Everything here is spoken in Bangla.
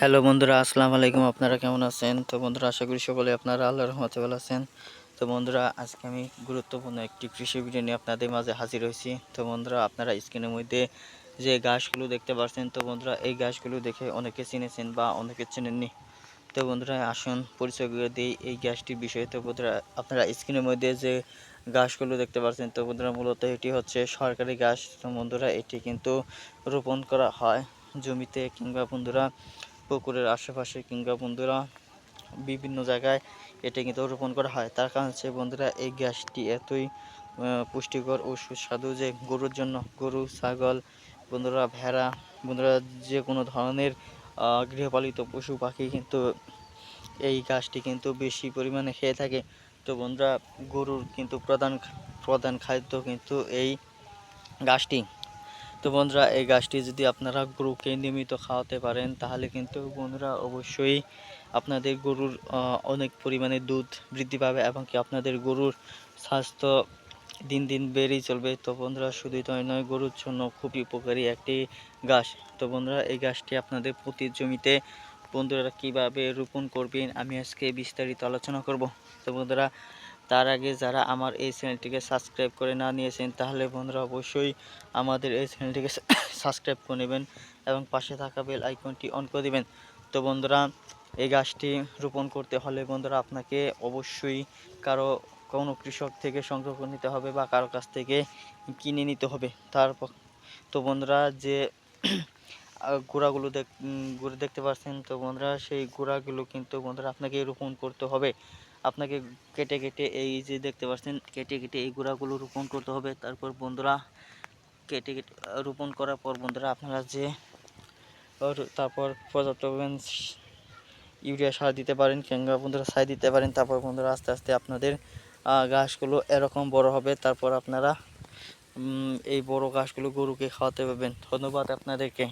হ্যালো বন্ধুরা, আসসালামু আলাইকুম। আপনারা কেমন আছেন? তো বন্ধুরা, আশা করি সকলে আপনারা আল্লাহর রহমতে ভালো আছেন। তো বন্ধুরা, আজকে আমি গুরুত্বপূর্ণ একটি কৃষি ভিডিও নিয়ে আপনাদের মাঝে হাজির হয়েছি। তো বন্ধুরা, আপনারা স্ক্রিনের মধ্যে যে গাছগুলো দেখতে পাচ্ছেন, তো বন্ধুরা এই গাছগুলো দেখে অনেকে চিনেছেন বা অনেকে চেনেননি। তো বন্ধুরা, আসুন পরিচয় করে দিই এই গাছটির বিষয়ে। তো বন্ধুরা, আপনারা স্ক্রিনের মধ্যে যে গাছগুলো দেখতে পাচ্ছেন, তো বন্ধুরা মূলত এটি হচ্ছে সরকারি গাছ। তো বন্ধুরা, এটি কিন্তু রোপণ করা হয় জমিতে কিংবা বন্ধুরা পুকুরের আশেপাশে কিংবা বন্ধুরা বিভিন্ন জায়গায় এটা কিন্তু রোপণ করা হয়। তার কারণ হচ্ছে বন্ধুরা, এই গাছটি এতই পুষ্টিকর ও সুস্বাদু যে গরুর জন্য, গরু, ছাগল, বন্ধুরা ভেড়া, বন্ধুরা যে কোনো ধরনের গৃহপালিত পশু পাখি কিন্তু এই গাছটি কিন্তু বেশি পরিমাণে খেয়ে থাকে। তো বন্ধুরা, গরুর কিন্তু প্রধান খাদ্য কিন্তু এই গাছটি। তো বন্ধুরা, এই গাছটি যদি আপনারা গরুকে নিয়মিত খাওয়াতে পারেন, তাহলে কিন্তু বন্ধুরা অবশ্যই আপনাদের গরুর অনেক পরিমাণে দুধ বৃদ্ধি পাবে এবং কি আপনাদের গরুর স্বাস্থ্য দিন দিন বেড়েই চলবে। তো বন্ধুরা, শুধুই তাই নয়, গরুর জন্য খুবই উপকারী একটি গাছ। তো বন্ধুরা, এই গাছটি আপনাদের প্রতি জমিতে বন্ধুরা কিভাবে রোপণ করবেন আমি আজকে বিস্তারিত আলোচনা করব। তো বন্ধুরা, তার আগে যারা আমার এই চ্যানেলটিকে সাবস্ক্রাইব করে না নিয়েছেন, তাহলে বন্ধুরা অবশ্যই আমাদের এই চ্যানেলটিকে সাবস্ক্রাইব করে নেবেন এবং পাশে থাকা বেল আইকনটি অন করে দেবেন। তো বন্ধুরা, এই গাছটি রোপণ করতে হলে বন্ধুরা আপনাকে অবশ্যই কোনো কৃষক থেকে সংগ্রহ করে নিতে হবে বা কারো কাছ থেকে কিনে নিতে হবে। তারপর তো বন্ধুরা, যে গোড়াগুলো দেখতে পাচ্ছেন, তো বন্ধুরা সেই গোড়াগুলো কিন্তু বন্ধুরা আপনাকে রোপণ করতে হবে। আপনাকে কেটে কেটে এই যে দেখতে পাচ্ছেন, কেটে কেটে এই গোড়াগুলো রোপণ করতে হবে। তারপর বন্ধুরা কেটে কেটে রোপণ করার পর বন্ধুরা আপনারা যে তারপর পর্যাপ্ত ইউরিয়া সার দিতে পারেন কিংবা বন্ধুরা সার দিতে পারেন। তারপর বন্ধুরা আস্তে আস্তে আপনাদের গাছগুলো এরকম বড় হবে। তারপর আপনারা এই বড় গাছগুলো গরুকে খাওয়াতে পারবেন। ধন্যবাদ আপনাদেরকে।